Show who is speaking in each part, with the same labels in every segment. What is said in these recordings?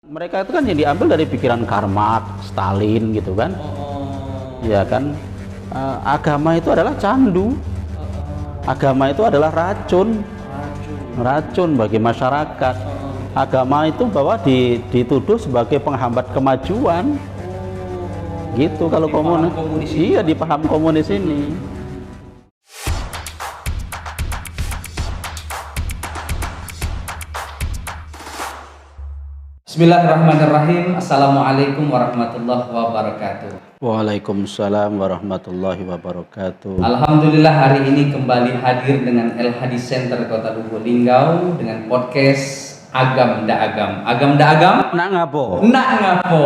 Speaker 1: Mereka itu kan yang diambil dari pikiran Karl Marx, Stalin gitu kan. Ya kan. Agama itu adalah candu. Agama itu adalah racun bagi masyarakat. Agama itu bahwa dituduh sebagai penghambat kemajuan. Gitu kalau komunis. Iya, di paham komunis ini.
Speaker 2: Bismillahirrahmanirrahim. Assalamualaikum warahmatullahi wabarakatuh.
Speaker 1: Waalaikumsalam warahmatullahi wabarakatuh.
Speaker 2: Alhamdulillah hari ini kembali hadir dengan El Hadis Center Kota Lubuk Linggau dengan podcast Agam Da Agam. Agam Da Agam?
Speaker 1: Nak ngapo?
Speaker 2: Nak ngapo?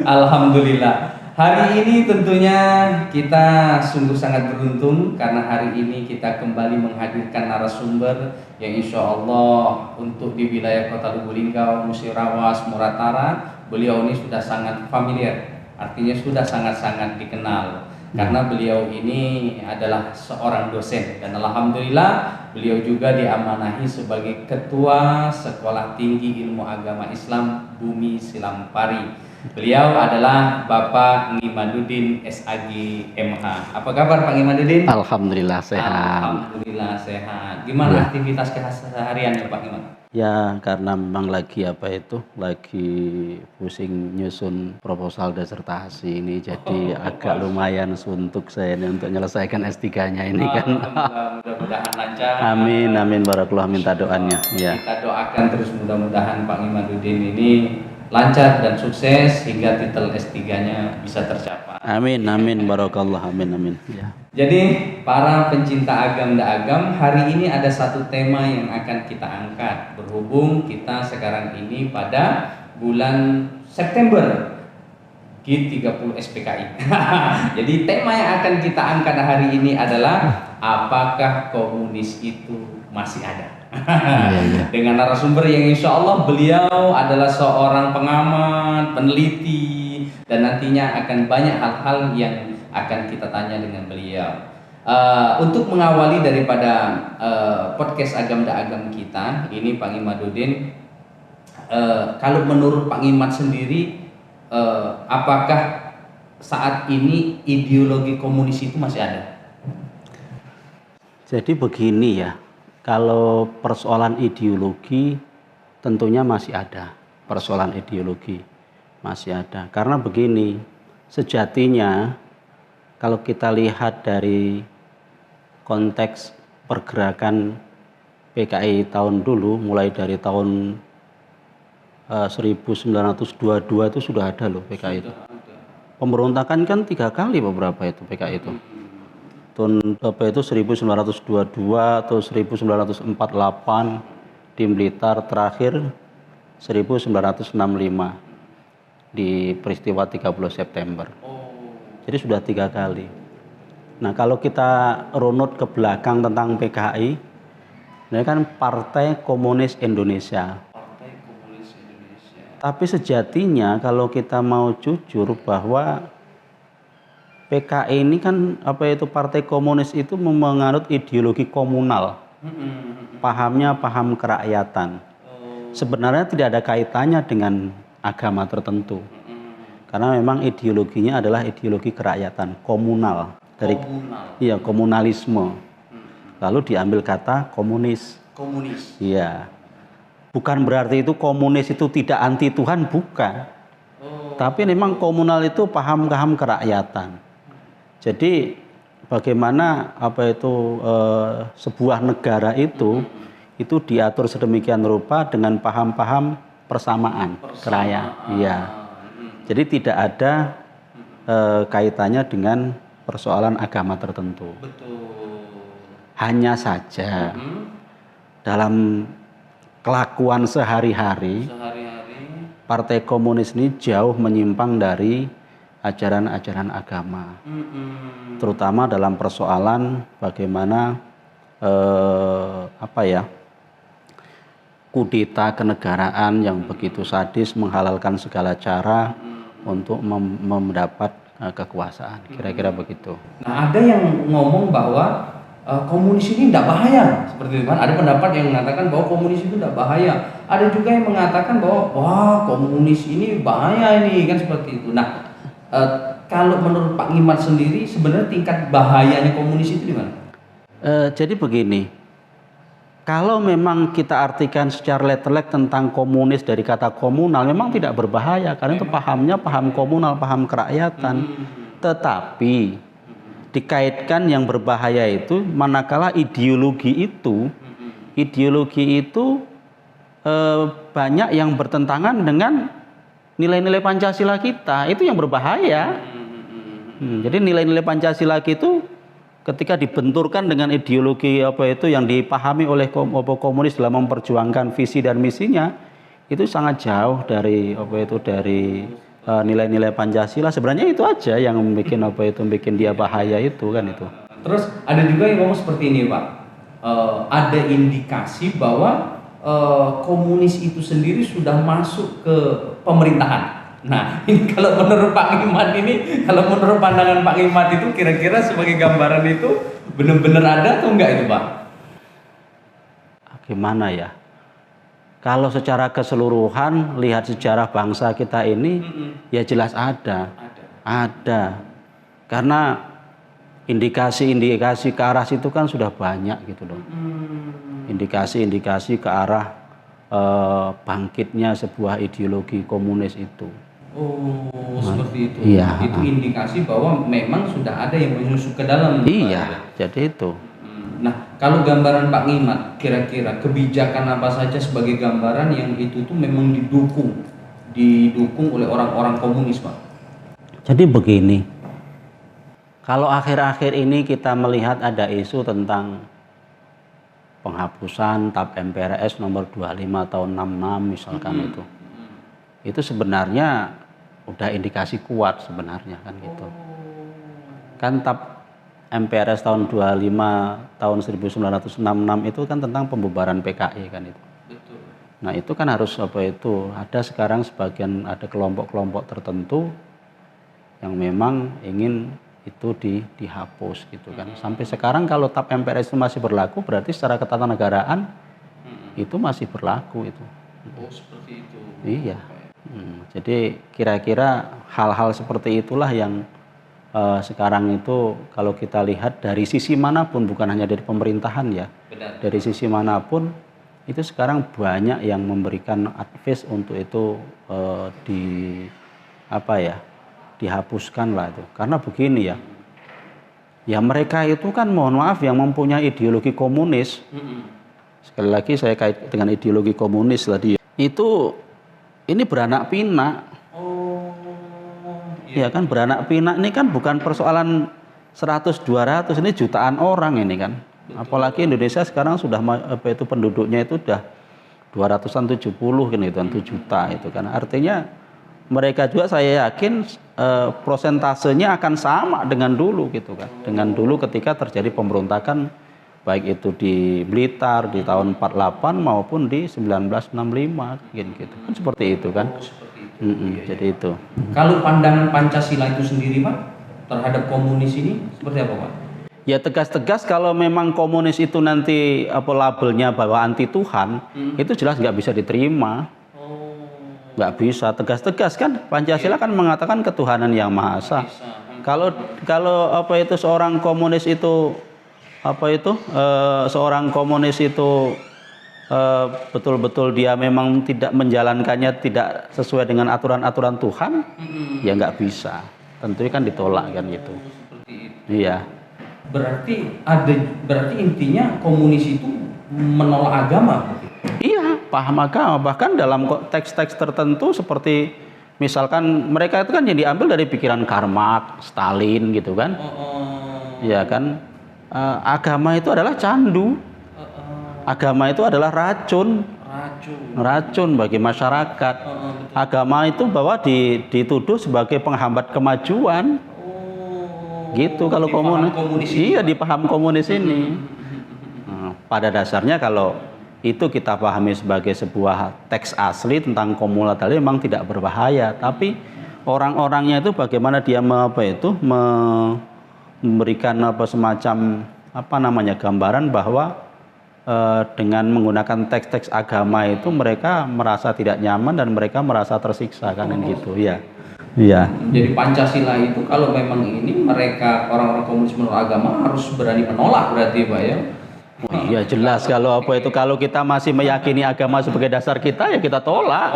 Speaker 2: Alhamdulillah. Hari ini tentunya kita sungguh sangat beruntung karena hari ini kita kembali menghadirkan narasumber yang insya Allah untuk di wilayah Kota Lubuk Linggau, Musirawas, Muratara, beliau ini sudah sangat familiar, artinya sudah sangat-sangat dikenal karena beliau ini adalah seorang dosen dan alhamdulillah beliau juga diamanahi sebagai Ketua Sekolah Tinggi Ilmu Agama Islam Bumi Silampari. Beliau adalah Bapak Ngimaduddin SAG MH. Apa kabar Pak Ngimaduddin?
Speaker 1: Alhamdulillah sehat.
Speaker 2: Alhamdulillah sehat. Gimana aktivitas kesehariannya Pak Ngimad?
Speaker 1: Ya karena memang lagi pusing nyusun proposal disertasi ini, jadi agak lumayan suntuk saya ini untuk menyelesaikan S3-nya ini kan.
Speaker 2: Mudah-mudahan lancar.
Speaker 1: Amin barakallah, minta doanya. Ya.
Speaker 2: Kita doakan terus mudah-mudahan Pak Ngimaduddin ini lancar dan sukses hingga titel S3-nya bisa tercapai.
Speaker 1: Amin barakallah, amin. Ya.
Speaker 2: Jadi para pencinta agam da agam, hari ini ada satu tema yang akan kita angkat berhubung kita sekarang ini pada bulan September G30 SPKI. Jadi tema yang akan kita angkat hari ini adalah apakah komunis itu masih ada? Dengan narasumber yang insya Allah beliau adalah seorang pengamat, peneliti, dan nantinya akan banyak hal-hal yang akan kita tanya dengan beliau. Untuk mengawali daripada podcast Agam Da Agam kita ini, Pak Ngimaduddin, kalau menurut Pak Ngimad sendiri, apakah saat ini ideologi komunis itu masih ada?
Speaker 1: Jadi begini ya, kalau persoalan ideologi tentunya masih ada, persoalan ideologi masih ada. Karena begini, sejatinya kalau kita lihat dari konteks pergerakan PKI tahun dulu, mulai dari tahun 1922 itu sudah ada loh PKI itu. Pemberontakan kan 3 kali beberapa itu PKI itu. Tahun berapa itu 1922 atau 1948 di Blitar, terakhir 1965 di peristiwa 30 September. Jadi sudah 3 kali. Nah kalau kita runut ke belakang tentang PKI, ini kan Partai Komunis Indonesia. Tapi sejatinya kalau kita mau jujur bahwa PKI ini kan Partai Komunis itu menganut ideologi komunal. Pahamnya paham kerakyatan. Sebenarnya tidak ada kaitannya dengan agama tertentu. Karena memang ideologinya adalah ideologi kerakyatan, komunal. Dari komunalisme. Lalu diambil kata komunis. Iya. Bukan berarti itu komunis itu tidak anti Tuhan, bukan. Tapi memang komunal itu paham kerakyatan. Jadi bagaimana sebuah negara itu diatur sedemikian rupa dengan paham-paham persamaan kerakyatan. Iya. Jadi tidak ada kaitannya dengan persoalan agama tertentu. Hanya saja dalam kelakuan sehari-hari Partai Komunis ini jauh menyimpang dari ajaran-ajaran agama, terutama dalam persoalan bagaimana kudeta kenegaraan yang begitu sadis, menghalalkan segala cara untuk mendapat kekuasaan, kira-kira begitu.
Speaker 2: Nah ada yang ngomong bahwa komunis ini tidak bahaya, seperti itu kan. Ada pendapat yang mengatakan bahwa komunis itu tidak bahaya. Ada juga yang mengatakan bahwa wah komunis ini bahaya ini kan, seperti itu. Nah, kalau menurut Pak Ngimat sendiri sebenarnya tingkat bahayanya komunis itu di mana?
Speaker 1: Jadi begini, kalau memang kita artikan secara letterlek tentang komunis dari kata komunal, memang tidak berbahaya karena itu pahamnya paham komunal, paham kerakyatan. Tetapi dikaitkan yang berbahaya itu manakala ideologi itu banyak yang bertentangan dengan nilai-nilai Pancasila kita, itu yang berbahaya. Jadi nilai-nilai Pancasila itu ketika dibenturkan dengan ideologi yang dipahami oleh komunis dalam memperjuangkan visi dan misinya, itu sangat jauh dari nilai-nilai Pancasila. Sebenarnya itu aja yang bikin dia bahaya itu kan itu.
Speaker 2: Terus ada juga yang ngomong seperti ini Pak, ada indikasi bahwa komunis itu sendiri sudah masuk ke pemerintahan. Nah, ini kalau menurut Pak Ngimat ini, kalau menurut pandangan Pak Ngimat itu kira-kira sebagai gambaran itu benar-benar ada atau enggak itu Pak?
Speaker 1: Gimana ya? Kalau secara keseluruhan lihat sejarah bangsa kita ini, ya jelas ada. Karena indikasi-indikasi ke arah situ kan sudah banyak gitu loh. Indikasi-indikasi ke arah bangkitnya sebuah ideologi komunis itu.
Speaker 2: Seperti itu.
Speaker 1: Iya.
Speaker 2: Itu indikasi bahwa memang sudah ada yang menyusup ke dalam.
Speaker 1: Iya, jadi itu.
Speaker 2: Nah, kalau gambaran Pak Ngimat, kira-kira kebijakan apa saja sebagai gambaran yang itu tuh memang didukung oleh orang-orang komunis, Pak?
Speaker 1: Jadi begini, kalau akhir-akhir ini kita melihat ada isu tentang penghapusan TAP MPRS nomor 25 tahun 66 misalkan itu sebenarnya udah indikasi kuat sebenarnya kan gitu. Kan TAP MPRS tahun 25 tahun 1966 itu kan tentang pembubaran PKI kan itu.
Speaker 2: Betul.
Speaker 1: Nah itu kan harus ada sekarang sebagian ada kelompok-kelompok tertentu yang memang ingin itu dihapus gitu kan. Sampai sekarang kalau TAP MPRS itu masih berlaku berarti secara ketatanegaraan itu masih berlaku itu.
Speaker 2: Seperti itu.
Speaker 1: Iya. Jadi kira-kira hal-hal seperti itulah yang sekarang itu kalau kita lihat dari sisi manapun, bukan hanya dari pemerintahan ya.
Speaker 2: Benar.
Speaker 1: Dari sisi manapun itu sekarang banyak yang memberikan advice untuk itu dihapuskan lah itu. Karena begini ya mereka itu kan mohon maaf yang mempunyai ideologi komunis. Sekali lagi saya kait dengan ideologi komunis tadi itu ini beranak pinak. Ya kan beranak pinak ini kan bukan persoalan 100-200, ini jutaan orang ini kan. Apalagi Indonesia sekarang sudah penduduknya itu udah 270 kan itu 1 juta itu kan. Artinya mereka juga saya yakin prosentasenya akan sama dengan dulu gitu kan. Dengan dulu ketika terjadi pemberontakan baik itu di Blitar di tahun 48 maupun di 1965 gitu. Kan seperti itu kan. Jadi itu.
Speaker 2: Kalau pandangan Pancasila itu sendiri Pak terhadap komunis ini seperti apa Pak?
Speaker 1: Ya tegas-tegas kalau memang komunis itu nanti labelnya bahwa anti Tuhan, itu jelas nggak bisa diterima. Nggak bisa, tegas-tegas kan Pancasila kan mengatakan ketuhanan yang Maha Esa. Kalau seorang komunis itu seorang komunis itu betul-betul dia memang tidak menjalankannya tidak sesuai dengan aturan-aturan Tuhan, ya nggak bisa. Tentunya kan ditolak kan gitu.
Speaker 2: Seperti itu.
Speaker 1: Iya.
Speaker 2: Berarti intinya komunis itu menolak agama.
Speaker 1: Iya, paham agama. Bahkan dalam teks-teks tertentu seperti misalkan mereka itu kan yang diambil dari pikiran Karl Marx, Stalin gitu kan. Iya kan. Agama itu adalah candu. Agama itu adalah racun bagi masyarakat. Agama itu bahwa dituduh sebagai penghambat kemajuan. Gitu kalau komunis. Iya, dipaham komunis ini. Pada dasarnya kalau itu kita pahami sebagai sebuah teks asli tentang komunal tadi memang tidak berbahaya, tapi orang-orangnya itu bagaimana dia memberikan semacam apa namanya gambaran bahwa dengan menggunakan teks-teks agama itu mereka merasa tidak nyaman dan mereka merasa tersiksa kan gitu ya. Iya.
Speaker 2: Jadi Pancasila itu kalau memang ini mereka orang-orang komunis menurut agama harus berani menolak berarti Pak ya.
Speaker 1: Oh, iya jelas kalau apa itu kalau kita masih meyakini agama sebagai dasar kita ya kita tolak.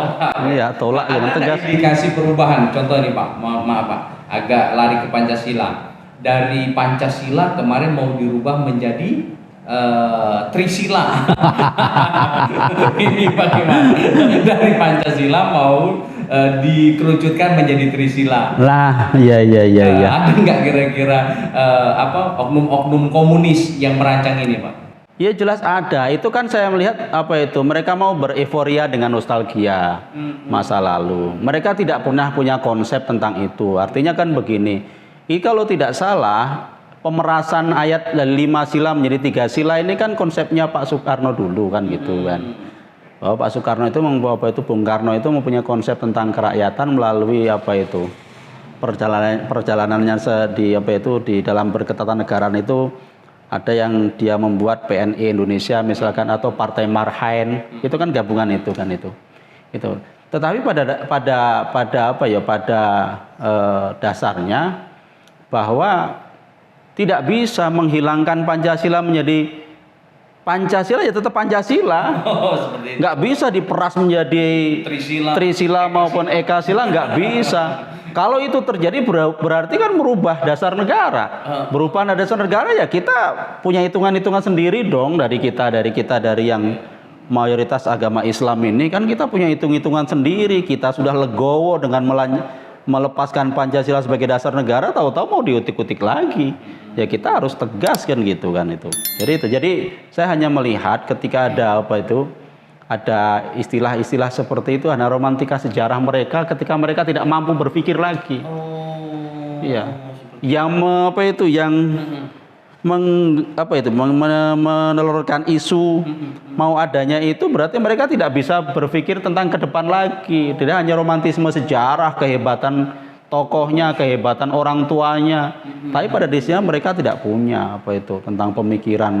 Speaker 1: Iya, tolak dengan tegas.
Speaker 2: Ada indikasi perubahan. Contoh nih Pak, maaf Pak, agak lari ke Pancasila. Dari Pancasila kemarin mau dirubah menjadi Trisila. Ini bagaimana? Dari Pancasila mau dikerucutkan menjadi Trisila.
Speaker 1: Lah, iya.
Speaker 2: Ada nggak kira-kira oknum-oknum komunis yang merancang ini, Pak?
Speaker 1: Ya jelas ada. Itu kan saya melihat apa itu mereka mau bereforia dengan nostalgia masa lalu. Mereka tidak pernah punya konsep tentang itu. Artinya kan begini. Ini kalau tidak salah pemerasan ayat 5 sila menjadi 3 sila ini kan konsepnya Pak Soekarno dulu kan gitu kan. Bahwa Pak Soekarno itu membawa apa itu Bung Karno itu mempunyai konsep tentang kerakyatan melalui apa itu perjalanannya di dalam berketatanegaraan itu ada yang dia membuat PNI Indonesia misalkan atau Partai Marhaen itu kan gabungan itu kan itu. Tetapi pada dasarnya bahwa tidak bisa menghilangkan Pancasila menjadi Pancasila ya tetap Pancasila. Nggak bisa diperas menjadi Trisila maupun Ekasila, nggak bisa. Kalau itu terjadi berarti kan merubah dasar negara. Berubah dasar negara ya kita punya hitungan-hitungan sendiri dong dari yang mayoritas agama Islam ini kan kita punya hitung-hitungan sendiri. Kita sudah legowo dengan melepaskan Pancasila sebagai dasar negara, tahu-tahu mau diutik-utik lagi. Ya kita harus tegas kan gitu kan itu. Jadi saya hanya melihat ketika ada istilah-istilah seperti itu, ada romantika sejarah mereka ketika mereka tidak mampu berpikir lagi. Iya. Menelurkan isu mau adanya itu berarti mereka tidak bisa berpikir tentang ke depan lagi. Tidak hanya romantisme sejarah, kehebatan tokohnya, kehebatan orang tuanya. Tapi pada dasarnya mereka tidak punya tentang pemikiran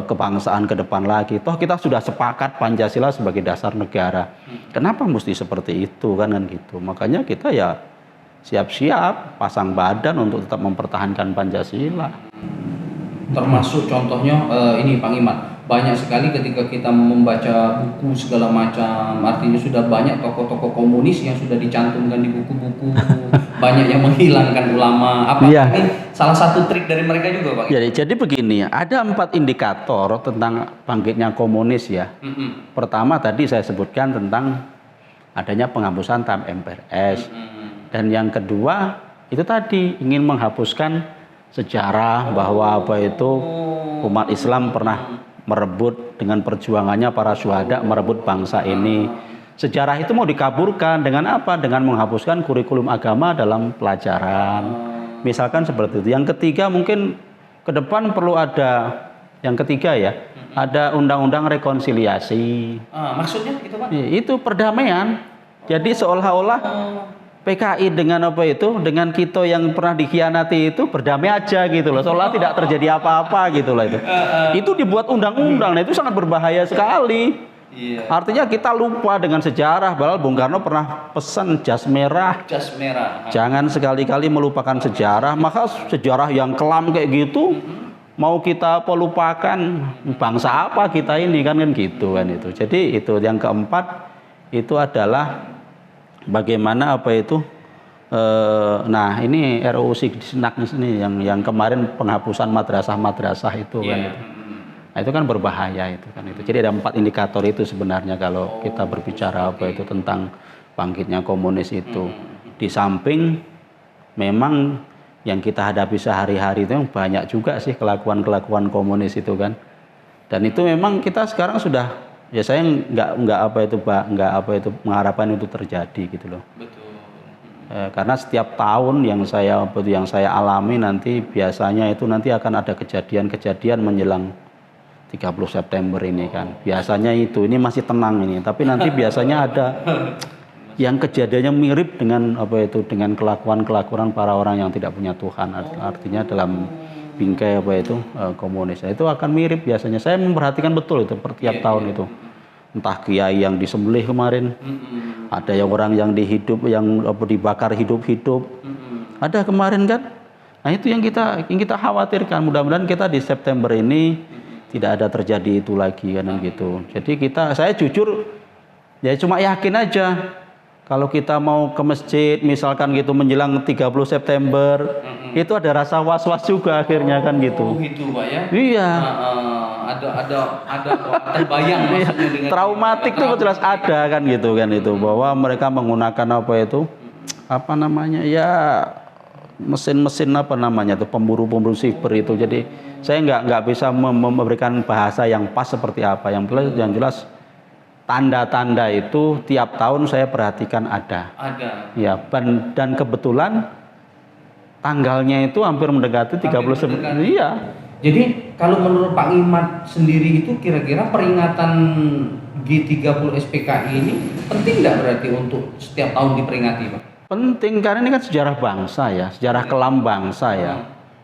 Speaker 1: kebangsaan ke depan lagi. Toh kita sudah sepakat Pancasila sebagai dasar negara. Kenapa mesti seperti itu kan gitu. Makanya kita ya siap-siap pasang badan untuk tetap mempertahankan Pancasila.
Speaker 2: Termasuk contohnya ini Pak Iman, banyak sekali ketika kita membaca buku segala macam, artinya sudah banyak tokoh-tokoh komunis yang sudah dicantumkan di buku-buku, banyak yang menghilangkan ulama. Ini salah satu trik dari mereka juga Pak?
Speaker 1: Jadi begini, ada 4 indikator tentang bangkitnya komunis ya. Pertama tadi saya sebutkan tentang adanya penghapusan TAP MPRS. Dan yang kedua itu tadi ingin menghapuskan sejarah bahwa umat Islam pernah merebut dengan perjuangannya para syuhada merebut bangsa ini. Sejarah itu mau dikaburkan dengan apa? Dengan menghapuskan kurikulum agama dalam pelajaran. Misalkan seperti itu. Yang ketiga mungkin ke depan perlu ada yang ketiga ya, ada undang-undang rekonsiliasi.
Speaker 2: Maksudnya itu Pak?
Speaker 1: Itu perdamaian. Jadi seolah-olah PKI dengan dengan kita yang pernah dikhianati itu berdamai aja gitu loh, seolah tidak terjadi apa-apa gitu loh itu. Itu dibuat undang-undang, nah itu sangat berbahaya sekali. Artinya kita lupa dengan sejarah, padahal Bung Karno pernah pesan jas merah. Jangan sekali-kali melupakan sejarah, maka sejarah yang kelam kayak gitu mau kita lupakan, bangsa apa kita ini kan gitu kan itu. Jadi itu yang keempat itu adalah bagaimana nah ini RUU Sidak ini yang kemarin penghapusan madrasah itu kan itu. Nah, itu kan berbahaya itu kan itu. Jadi ada 4 indikator itu sebenarnya kalau kita berbicara tentang bangkitnya komunis itu. Di samping memang yang kita hadapi sehari-hari itu banyak juga sih kelakuan komunis itu kan. Dan itu memang kita sekarang sudah ya saya nggak mengharapkan itu terjadi gitu loh.
Speaker 2: Betul.
Speaker 1: Karena setiap tahun yang saya alami nanti biasanya itu nanti akan ada kejadian menjelang 30 September ini kan. Biasanya ini masih tenang ini, tapi nanti biasanya ada yang kejadiannya mirip dengan dengan kelakuan para orang yang tidak punya Tuhan. Artinya dalam bingkai apa itu komunis. Nah, itu akan mirip biasanya. Saya memperhatikan betul itu per tiap tahun itu. Entah kiai yang disembelih kemarin, ada yang orang yang dibakar hidup-hidup, ada kemarin kan. Nah itu yang kita khawatirkan. Mudah-mudahan kita di September ini tidak ada terjadi itu lagi kan gitu. Jadi saya jujur ya cuma yakin aja. Kalau kita mau ke masjid misalkan gitu menjelang 30 September, itu ada rasa was-was juga akhirnya kan gitu.
Speaker 2: Oh gitu Pak ya?
Speaker 1: Iya.
Speaker 2: Ada terbayang maksudnya dengan
Speaker 1: traumatik itu jelas ada kan gitu kan itu, bahwa mereka menggunakan apa namanya ya mesin-mesin apa namanya itu pemburu siber itu. Jadi saya nggak bisa memberikan bahasa yang pas seperti apa. Yang jelas tanda-tanda itu tiap tahun saya perhatikan ada. Ya, dan kebetulan tanggalnya itu hampir mendekati 30. Iya.
Speaker 2: Jadi kalau menurut Pak Imat sendiri itu kira-kira peringatan G30 SPKI ini penting nggak berarti untuk setiap tahun diperingati Pak?
Speaker 1: Penting, karena ini kan sejarah bangsa ya, sejarah kelam bangsa ya.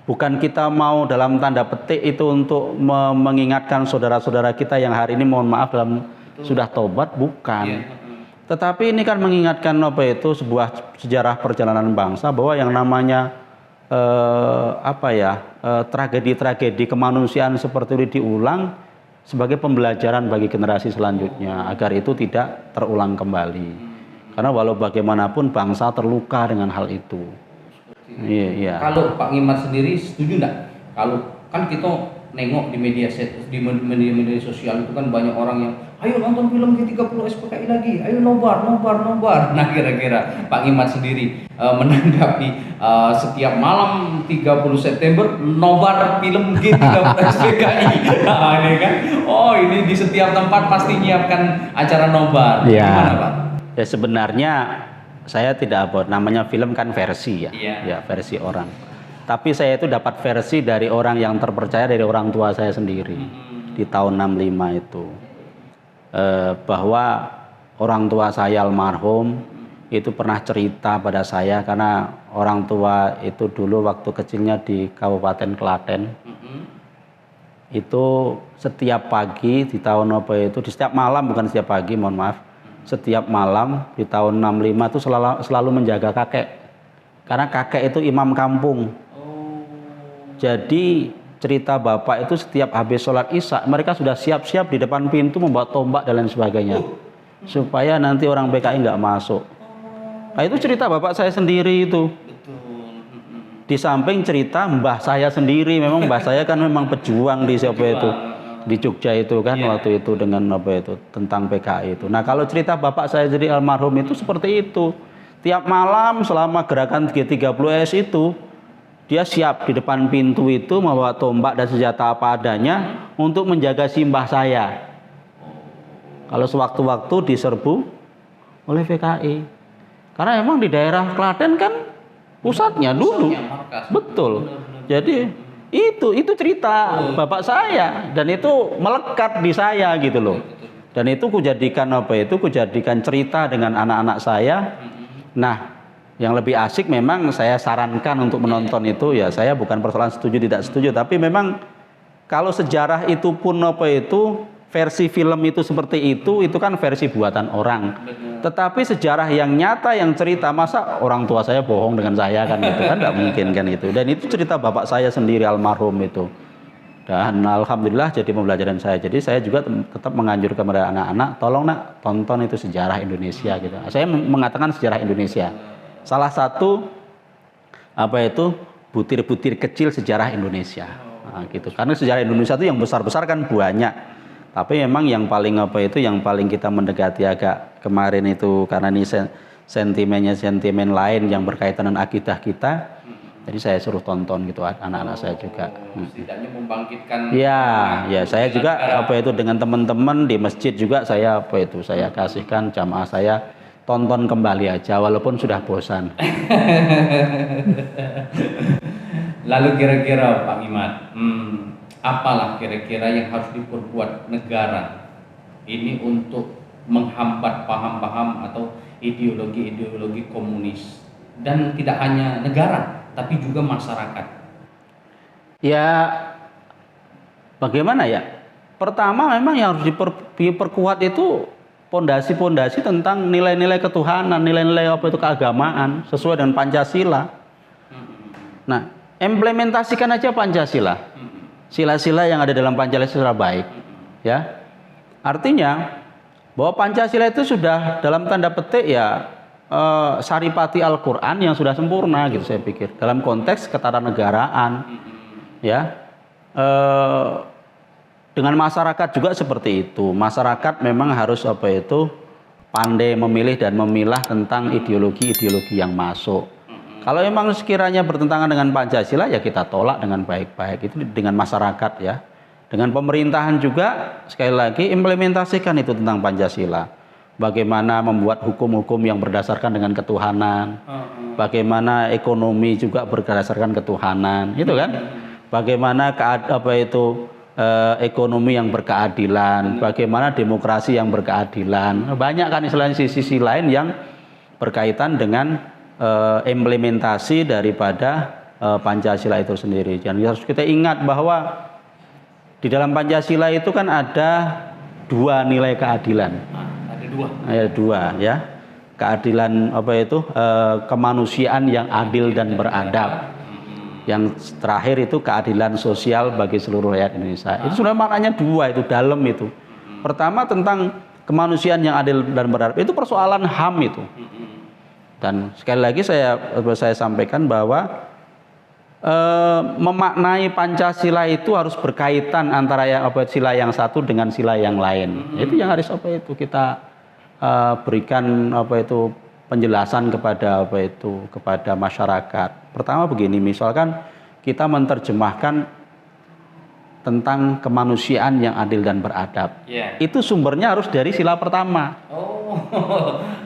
Speaker 1: Bukan kita mau dalam tanda petik itu untuk mengingatkan saudara-saudara kita yang hari ini mohon maaf sudah tobat, bukan. Tetapi ini kan mengingatkan sebuah sejarah perjalanan bangsa, bahwa yang namanya tragedi-tragedi kemanusiaan seperti ini diulang sebagai pembelajaran bagi generasi selanjutnya agar itu tidak terulang kembali. Karena walau bagaimanapun bangsa terluka dengan hal itu. Iya.
Speaker 2: Kalau Pak Imat sendiri setuju enggak? Kalau kan kita nengok di media sosial itu kan banyak orang yang ayo nonton film G30 SPKI lagi, ayo nobar. Nah kira-kira Pak Imat sendiri menanggapi setiap malam 30 September nobar film G30 SPKI. Nah ini kan, ini di setiap tempat pasti nyiapkan acara nobar.
Speaker 1: Ya.
Speaker 2: Gimana Pak?
Speaker 1: Ya sebenarnya saya tidak namanya film kan versi ya,
Speaker 2: ya
Speaker 1: versi orang. Tapi saya itu dapat versi dari orang yang terpercaya, dari orang tua saya sendiri di tahun 65 itu, bahwa orang tua saya almarhum itu pernah cerita pada saya, karena orang tua itu dulu waktu kecilnya di Kabupaten Klaten, itu setiap pagi di tahun di setiap malam, bukan setiap pagi, mohon maaf, setiap malam di tahun 65 itu selalu menjaga kakek, karena kakek itu imam kampung. Jadi cerita bapak itu setiap habis sholat isya mereka sudah siap-siap di depan pintu membawa tombak dan lain sebagainya, supaya nanti orang PKI nggak masuk. Nah itu cerita bapak saya sendiri itu. Di samping cerita mbah saya sendiri, memang mbah saya kan memang pejuang di di Jogja itu kan, waktu itu dengan tentang PKI itu. Nah kalau cerita bapak saya jadi almarhum itu seperti itu. Tiap malam selama gerakan G30S itu dia siap di depan pintu itu membawa tombak dan senjata apa adanya untuk menjaga simbah saya. Kalau sewaktu-waktu diserbu oleh PKI. Karena emang di daerah Klaten kan pusatnya dulu. Betul. Jadi itu cerita bapak saya, dan itu melekat di saya gitu loh. Dan itu kujadikan kujadikan cerita dengan anak-anak saya. Nah, yang lebih asik memang saya sarankan untuk menonton itu ya, saya bukan persoalan setuju tidak setuju, tapi memang kalau sejarah itu pun versi film itu seperti itu kan versi buatan orang. Tetapi sejarah yang nyata yang cerita, masa orang tua saya bohong dengan saya kan gitu kan, nggak mungkin kan itu. Dan itu cerita bapak saya sendiri almarhum itu. Dan alhamdulillah jadi pembelajaran saya. Jadi saya juga tetap menganjurkan kepada anak-anak, tolong nak tonton itu sejarah Indonesia gitu. Saya mengatakan sejarah Indonesia. Salah satu butir-butir kecil sejarah Indonesia. Nah, gitu. Karena sejarah Indonesia itu yang besar-besar kan banyak. Tapi memang yang paling yang paling kita mendekati agak kemarin itu, karena ini sentimen lain yang berkaitan dengan akidah kita. Jadi saya suruh tonton gitu anak-anak saya juga.
Speaker 2: Setidaknya membangkitkan.
Speaker 1: Ya saya juga dengan teman-teman di masjid juga saya saya kasihkan jamaah saya tonton kembali aja walaupun sudah bosan.
Speaker 2: Lalu kira-kira Pak Imat, apalah kira-kira yang harus diperbuat negara ini untuk menghambat paham-paham atau ideologi-ideologi komunis, dan tidak hanya negara tapi juga masyarakat?
Speaker 1: Ya bagaimana ya? Pertama memang yang harus diperkuat itu pondasi-pondasi tentang nilai-nilai ketuhanan, nilai-nilai apa itu keagamaan sesuai dengan Pancasila. Nah, implementasikan aja Pancasila. Sila-sila yang ada dalam Pancasila secara baik. Ya. Artinya bahwa Pancasila itu sudah dalam tanda petik ya saripati Al-Qur'an yang sudah sempurna gitu saya pikir. Dalam konteks ketatanegaraan. Ya. Dengan masyarakat juga seperti itu. Masyarakat memang harus apa itu pandai memilih dan memilah tentang ideologi-ideologi yang masuk. Kalau memang sekiranya bertentangan dengan Pancasila ya kita tolak dengan baik-baik. Itu dengan masyarakat ya. Dengan pemerintahan juga sekali lagi implementasikan itu tentang Pancasila. Bagaimana membuat hukum-hukum yang berdasarkan dengan ketuhanan. Bagaimana ekonomi juga berdasarkan ketuhanan, itu kan? Bagaimana ekonomi yang berkeadilan, bagaimana demokrasi yang berkeadilan. Banyak kan istilahnya sisi-sisi lain yang berkaitan dengan implementasi daripada Pancasila itu sendiri. Dan harus kita ingat bahwa di dalam Pancasila itu kan ada dua nilai keadilan. Ada dua ya. Keadilan kemanusiaan yang adil dan beradab. Yang terakhir itu keadilan sosial bagi seluruh rakyat Indonesia. Itu sudah maknanya dua, itu dalam itu. Pertama tentang kemanusiaan yang adil dan beradab, itu persoalan HAM itu. Dan sekali lagi saya sampaikan bahwa memaknai Pancasila itu harus berkaitan antara sila yang satu dengan sila yang lain. Itu yang harus kita berikan penjelasan kepada masyarakat. Pertama begini, misalkan kita menerjemahkan tentang kemanusiaan yang adil dan beradab. Itu sumbernya harus dari sila pertama.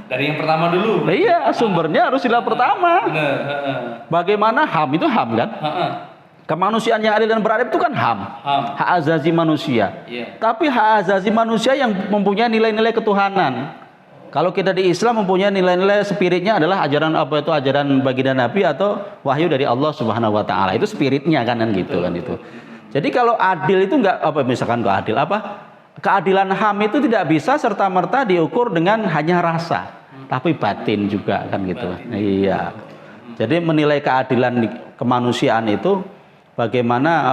Speaker 2: Dari yang pertama dulu.
Speaker 1: Iya, sumbernya harus sila pertama. Bagaimana HAM itu HAM kan? Kemanusiaan yang adil dan beradab itu kan HAM. Hak asasi manusia. Tapi hak asasi manusia yang mempunyai nilai-nilai ketuhanan. Kalau kita di Islam mempunyai nilai-nilai spiritnya adalah ajaran baginda Nabi atau wahyu dari Allah Subhanahu wa taala. Itu spiritnya kan gitu kan itu. Jadi kalau adil itu enggak misalkan adil keadilan HAM itu tidak bisa serta-merta diukur dengan hanya rasa, tapi batin juga kan gitu. Iya. Jadi menilai keadilan kemanusiaan itu bagaimana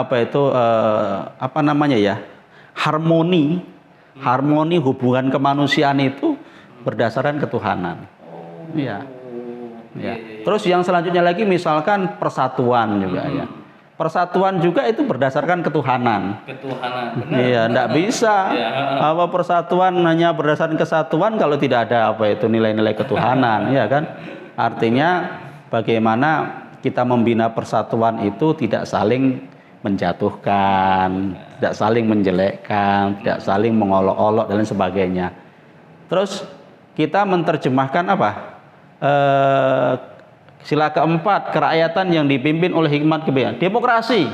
Speaker 1: harmoni hubungan kemanusiaan itu berdasarkan ketuhanan. Iya. Ya. Terus yang selanjutnya lagi misalkan persatuan juga ya. Persatuan juga itu berdasarkan ketuhanan. Iya, enggak bisa. Persatuan hanya berdasarkan kesatuan kalau tidak ada nilai-nilai ketuhanan, ya kan? Artinya bagaimana kita membina persatuan itu tidak saling menjatuhkan, tidak saling menjelekkan, tidak saling mengolok-olok dan lain sebagainya. Terus kita menerjemahkan sila keempat, kerakyatan yang dipimpin oleh hikmat kebijakan. Demokrasi.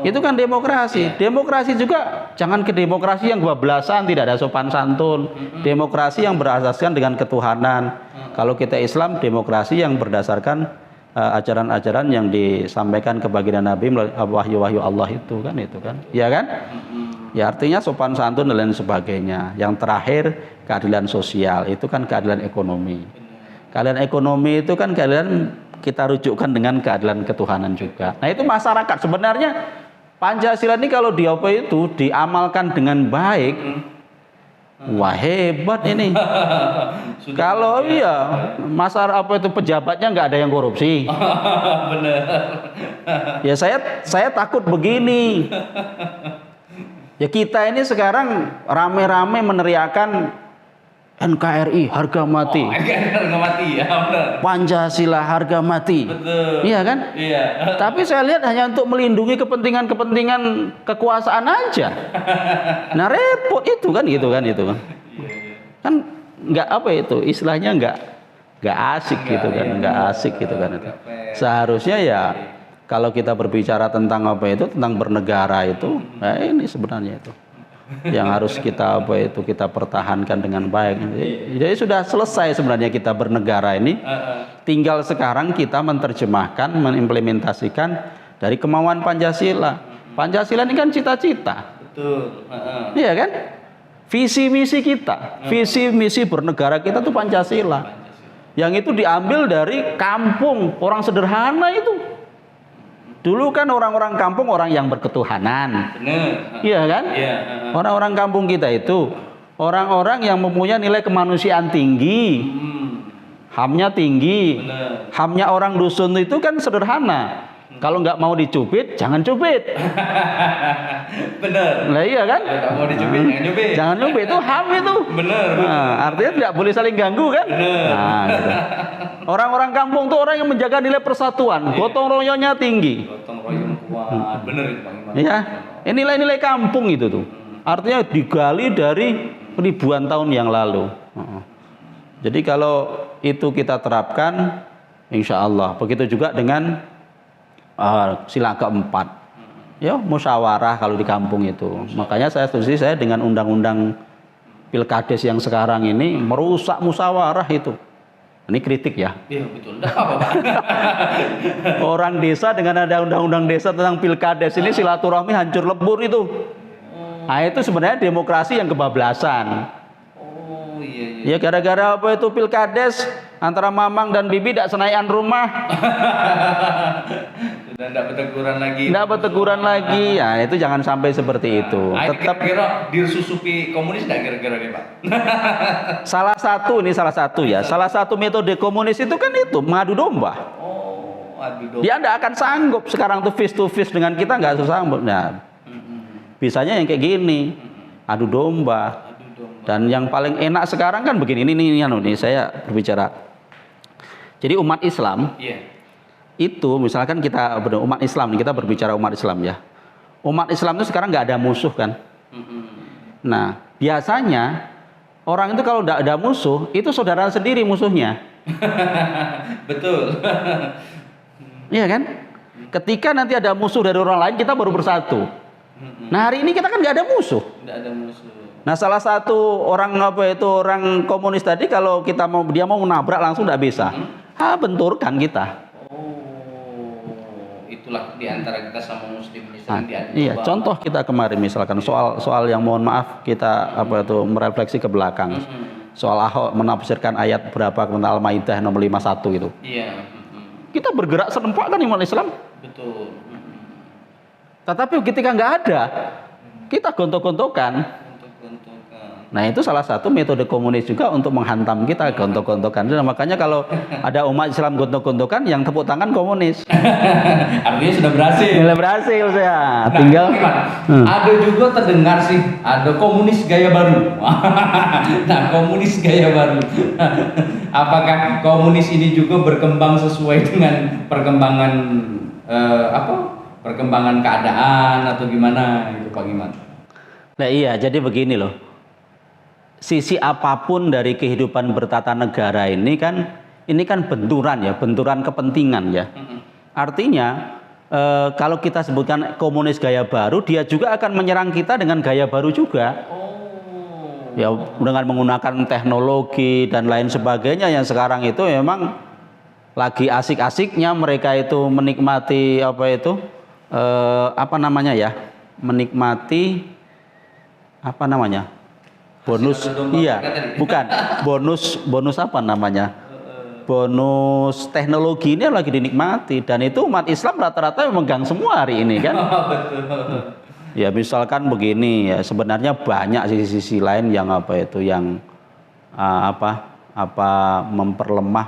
Speaker 1: Itu kan demokrasi. Demokrasi juga jangan ke demokrasi yang kebablasan, tidak ada sopan santun. Demokrasi yang berasaskan dengan ketuhanan. Kalau kita Islam, demokrasi yang berdasarkan ajaran-ajaran yang disampaikan ke baginda Nabi melalui wahyu-wahyu Allah itu kan. Ya kan? Ya artinya sopan santun dan lain sebagainya. Yang terakhir keadilan sosial, itu kan keadilan ekonomi. Keadilan ekonomi itu kan keadilan kita rujukkan dengan keadilan ketuhanan juga. Nah itu masyarakat sebenarnya Pancasila ini kalau diamalkan dengan baik, wah hebat ini. Kalau masyarakat pejabatnya nggak ada yang korupsi.
Speaker 2: Bener.
Speaker 1: Ya saya takut begini. Ya kita ini sekarang rame-rame meneriakan NKRI harga mati.
Speaker 2: NKRI harga mati ya benar.
Speaker 1: Pancasila harga mati.
Speaker 2: Betul.
Speaker 1: Iya kan?
Speaker 2: Iya.
Speaker 1: Tapi saya lihat hanya untuk melindungi kepentingan kekuasaan aja. Nah repot itu kan gitu kan. Kan nggak istilahnya nggak asik gitu kan, nggak asik gitu kan itu. Seharusnya ya kalau kita berbicara tentang tentang bernegara itu, nah ini sebenarnya itu yang harus kita kita pertahankan dengan baik. Jadi sudah selesai sebenarnya kita bernegara ini. Tinggal sekarang kita menerjemahkan, mengimplementasikan dari kemauan Pancasila. Pancasila ini kan cita-cita.
Speaker 2: Betul.
Speaker 1: Iya kan? Visi misi kita, visi misi bernegara kita tuh Pancasila. Yang itu diambil dari kampung, orang sederhana itu. Dulu kan orang-orang kampung orang yang berketuhanan.
Speaker 2: Benar.
Speaker 1: Iya kan?
Speaker 2: Iya.
Speaker 1: Orang-orang kampung kita itu orang-orang yang mempunyai nilai kemanusiaan tinggi. HAM-nya tinggi.
Speaker 2: Benar.
Speaker 1: HAM-nya orang dusun itu kan sederhana. Kalau nggak mau dicubit, jangan cubit.
Speaker 2: Benar.
Speaker 1: Nah iya kan?
Speaker 2: Kalau mau dicubit, jangan cubit.
Speaker 1: Jangan cubit, itu HAM itu.
Speaker 2: Benar.
Speaker 1: Nah, artinya tidak boleh saling ganggu kan?
Speaker 2: Benar.
Speaker 1: Nah, gitu. Orang-orang kampung tuh orang yang menjaga nilai persatuan, gotong royongnya tinggi.
Speaker 2: Gotong royong kuat. Benar itu Bang Iman.
Speaker 1: Iya, ini nilai-nilai kampung itu tuh. Artinya digali dari ribuan tahun yang lalu. Jadi kalau itu kita terapkan, insya Allah. Begitu juga dengan sila keempat, ya musyawarah kalau di kampung itu. Makanya saya setuju saya dengan undang-undang Pilkades yang sekarang ini merusak musyawarah itu. Ini kritik ya.
Speaker 2: Iya betul. Enggak apa-apa.
Speaker 1: Orang desa dengan ada undang-undang desa tentang Pilkades ini silaturahmi hancur lebur itu. Nah itu sebenarnya demokrasi yang kebablasan.
Speaker 2: Oh iya.
Speaker 1: Ya gara-gara apa itu Pilkades antara Mamang dan Bibi tidak senaian rumah.
Speaker 2: Sudah tidak berteguran lagi.
Speaker 1: Tidak berteguran lagi. Ya itu jangan sampai seperti itu.
Speaker 2: Tetap kira disusupi komunis tidak kira-kira nih Pak?
Speaker 1: Salah satu ya. Salah satu metode komunis itu kan itu mengadu domba.
Speaker 2: Oh, adu domba.
Speaker 1: Dia tidak akan sanggup sekarang tuh face to face dengan kita nggak sanggup. Nah, bisanya yang kayak gini, adu domba. Dan yang paling enak sekarang kan begini. Ini saya berbicara. Jadi umat Islam.
Speaker 2: Iya.
Speaker 1: Itu misalkan kita umat Islam, kita berbicara umat Islam ya. Umat Islam itu sekarang nggak ada musuh kan. Nah biasanya orang itu kalau nggak ada musuh itu saudara sendiri musuhnya.
Speaker 2: Betul.
Speaker 1: Iya kan? Ketika nanti ada musuh dari orang lain kita baru bersatu. Nah hari ini kita kan nggak ada musuh.
Speaker 2: Nggak ada musuh.
Speaker 1: Nah salah satu orang orang komunis tadi kalau dia mau menabrak langsung nggak bisa. Benturkan kita.
Speaker 2: Itulah diantara kita sama muslim ini sering diadu.
Speaker 1: Iya, contoh kita kemarin misalkan soal yang mohon maaf kita merefleksi ke belakang. Soal Ahok menafsirkan ayat berapa tentang Al-Maidah nomor 51 itu.
Speaker 2: Iya.
Speaker 1: Kita bergerak serempak kan umat Islam.
Speaker 2: Betul.
Speaker 1: Tetapi ketika nggak ada, kita gontok-gontokan. Nah itu salah satu metode komunis juga untuk menghantam kita, gontok-gontokan. Dan makanya kalau ada umat Islam gontok-gontokan, yang tepuk tangan komunis.
Speaker 2: Artinya sudah berhasil.
Speaker 1: Sudah berhasil saya. Tinggal.
Speaker 2: Ada juga terdengar sih, ada komunis gaya baru. Nah komunis gaya baru. Apakah komunis ini juga berkembang sesuai dengan perkembangan perkembangan keadaan atau gimana itu Pak Giman?
Speaker 1: Nah iya, jadi begini loh. Sisi apapun dari kehidupan bertata negara ini kan benturan ya, benturan kepentingan ya. Artinya kalau kita sebutkan komunis gaya baru, dia juga akan menyerang kita dengan gaya baru juga. Ya dengan menggunakan teknologi dan lain sebagainya yang sekarang itu memang lagi asik-asiknya mereka itu menikmati bonus, iya, bukan bonus apa namanya? Bonus teknologi ini lagi dinikmati dan itu umat Islam rata-rata memegang semua hari ini kan. Ya misalkan begini ya, sebenarnya banyak sisi-sisi lain yang memperlemah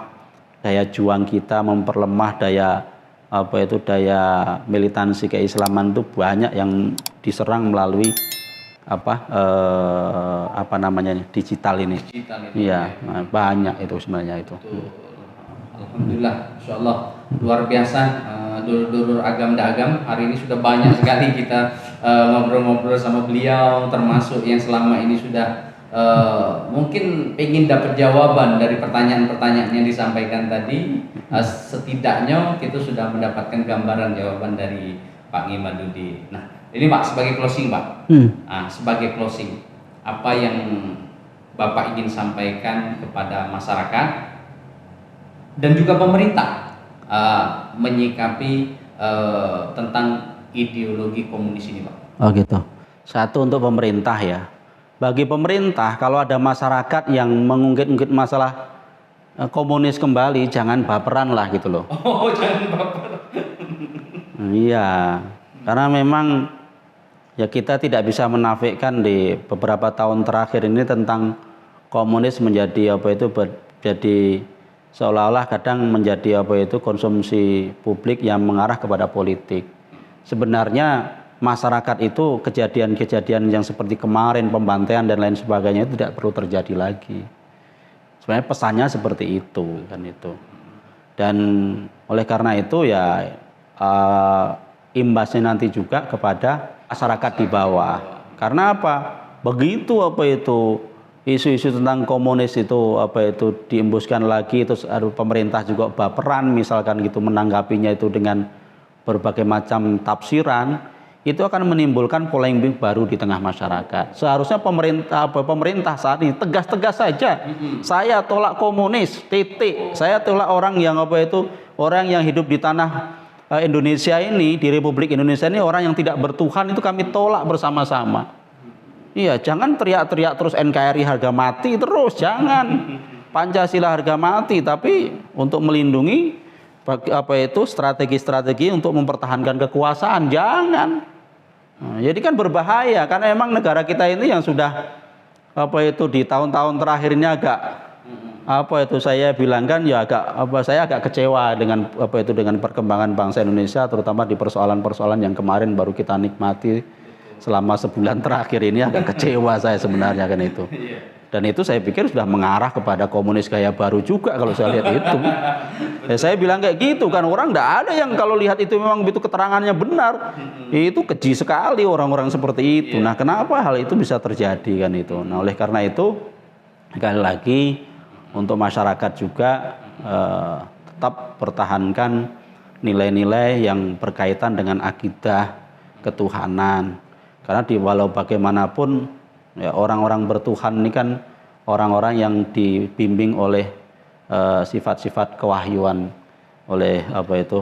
Speaker 1: daya juang kita, memperlemah daya militansi keislaman itu banyak yang diserang melalui digital ini. Iya, banyak itu sebenarnya itu.
Speaker 2: Betul. Alhamdulillah, insyaallah luar biasa dulur-dulur agam dagam. Hari ini sudah banyak sekali kita ngobrol-ngobrol sama beliau, termasuk yang selama ini sudah mungkin ingin dapat jawaban dari pertanyaan-pertanyaan yang disampaikan tadi. Setidaknya kita sudah mendapatkan gambaran jawaban dari Pak Imaduddin. Nah, ini Pak sebagai closing Pak. Sebagai closing, apa yang Bapak ingin sampaikan kepada masyarakat dan juga pemerintah menyikapi tentang ideologi komunis ini, Pak?
Speaker 1: Oh gitu. Satu untuk pemerintah ya. Bagi pemerintah kalau ada masyarakat yang mengungkit-ungkit masalah komunis kembali, jangan baperan lah gitu loh.
Speaker 2: Oh, jangan baper.
Speaker 1: Iya, karena memang ya kita tidak bisa menafikan di beberapa tahun terakhir ini tentang komunis menjadi apa itu jadi seolah-olah kadang menjadi apa itu konsumsi publik yang mengarah kepada politik. Sebenarnya masyarakat itu kejadian-kejadian yang seperti kemarin pembantaian dan lain sebagainya itu tidak perlu terjadi lagi. Sebenarnya pesannya seperti itu kan itu. Dan oleh karena itu ya imbasnya nanti juga kepada masyarakat di bawah. Karena apa? Begitu apa itu isu-isu tentang komunis itu apa itu diembuskan lagi, terus pemerintah juga baperan misalkan gitu menanggapinya itu dengan berbagai macam tafsiran, itu akan menimbulkan polemik baru di tengah masyarakat. Seharusnya pemerintah saat ini tegas-tegas saja. Saya tolak komunis, titik. Saya tolak orang yang apa itu orang yang hidup di tanah Indonesia ini, di Republik Indonesia ini orang yang tidak bertuhan, itu kami tolak bersama-sama. Iya, jangan teriak-teriak terus NKRI harga mati terus, jangan. Pancasila harga mati, tapi untuk melindungi apa itu strategi-strategi untuk mempertahankan kekuasaan, jangan. Nah, jadi kan berbahaya karena emang negara kita ini yang sudah apa itu di tahun-tahun terakhir ini agak apa itu saya bilang kan ya saya agak kecewa dengan apa itu dengan perkembangan bangsa Indonesia, terutama di persoalan-persoalan yang kemarin baru kita nikmati selama sebulan terakhir ini. Agak kecewa saya sebenarnya kan itu. Dan itu saya pikir sudah mengarah kepada komunis gaya baru juga kalau saya lihat itu. Ya, saya bilang kayak gitu kan, orang tidak ada yang kalau lihat itu memang itu keterangannya benar. Itu keji sekali orang-orang seperti itu. Nah, kenapa hal itu bisa terjadi kan itu? Nah, oleh karena itu sekali lagi untuk masyarakat juga tetap pertahankan nilai-nilai yang berkaitan dengan akidah ketuhanan. Karena walau bagaimanapun ya, orang-orang bertuhan ini kan orang-orang yang dibimbing oleh sifat-sifat kewahyuan oleh apa itu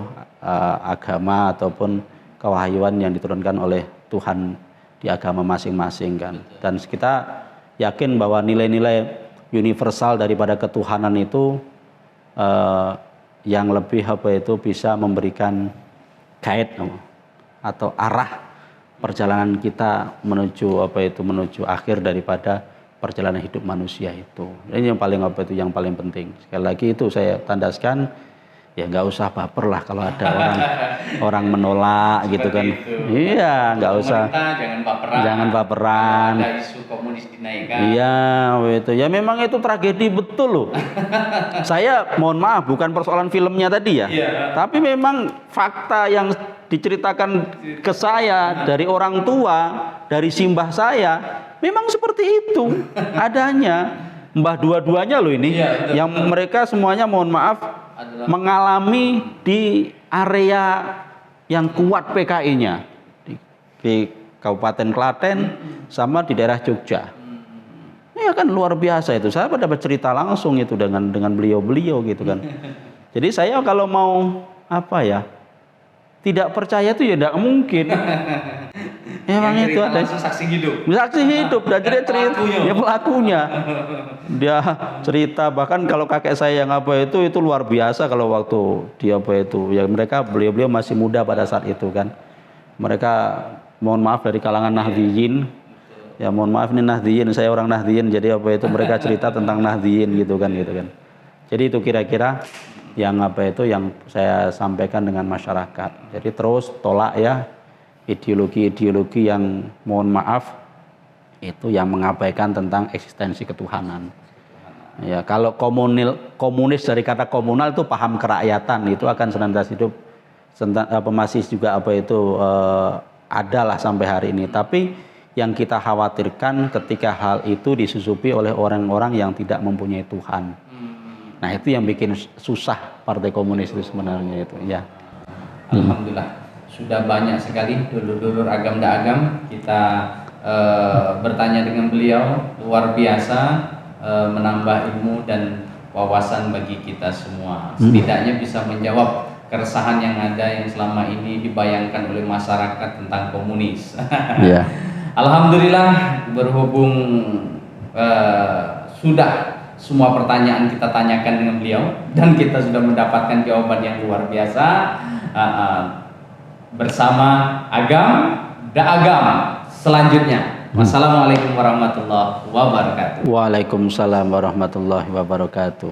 Speaker 1: agama ataupun kewahyuan yang diturunkan oleh Tuhan di agama masing-masing kan. Dan kita yakin bahwa nilai-nilai universal daripada ketuhanan itu yang lebih apa itu bisa memberikan guide atau arah perjalanan kita menuju apa itu menuju akhir daripada perjalanan hidup manusia itu. Ini yang paling apa itu yang paling penting. Sekali lagi itu saya tandaskan ya nggak usah baper lah kalau ada orang menolak gitu kan. Iya, nggak usah. Jangan baperan.
Speaker 2: Ada isu komunis dinaikkan.
Speaker 1: Iya, itu ya memang itu tragedi betul loh. Saya mohon maaf bukan persoalan filmnya tadi ya. Tapi memang fakta yang diceritakan ke saya dari orang tua, dari simbah saya, memang seperti itu adanya. Mbah dua-duanya loh ini, yang mereka semuanya mohon maaf mengalami di area yang kuat PKI-nya di Kabupaten Klaten sama di daerah Jogja. Ya kan luar biasa itu. Saya dapat cerita langsung itu dengan beliau-beliau gitu kan. Jadi saya kalau mau apa ya? Tidak percaya itu ya tidak mungkin. Emang itu ada
Speaker 2: saksi hidup.
Speaker 1: Saksi hidup dan dia cerita ya pelakunya. Dia cerita bahkan kalau kakek saya yang apa itu luar biasa kalau waktu dia apa itu ya beliau masih muda pada saat itu kan. Mereka mohon maaf dari kalangan Nahdliyin. Ya mohon maaf ini Nahdliyin, saya orang Nahdliyin jadi apa itu mereka cerita tentang Nahdliyin gitu kan. Jadi itu kira-kira yang apa itu yang saya sampaikan dengan masyarakat. Jadi terus tolak ya ideologi-ideologi yang mohon maaf itu yang mengabaikan tentang eksistensi ketuhanan. Ya kalau komunis dari kata komunal itu paham kerakyatan itu akan senantiasa hidup masih juga apa itu adalah sampai hari ini. Tapi yang kita khawatirkan ketika hal itu disusupi oleh orang-orang yang tidak mempunyai Tuhan. Nah itu yang bikin susah Partai Komunis itu sebenarnya itu ya.
Speaker 2: Alhamdulillah sudah banyak sekali dulur-dulur agam dan agam kita bertanya dengan beliau, luar biasa menambah ilmu dan wawasan bagi kita semua. Setidaknya bisa menjawab keresahan yang ada yang selama ini dibayangkan oleh masyarakat tentang komunis.
Speaker 1: Ya.
Speaker 2: Alhamdulillah berhubung sudah semua pertanyaan kita tanyakan dengan beliau dan kita sudah mendapatkan jawaban yang luar biasa bersama Agam Agam selanjutnya. Wassalamualaikum warahmatullahi wabarakatuh.
Speaker 1: Waalaikumsalam warahmatullahi wabarakatuh.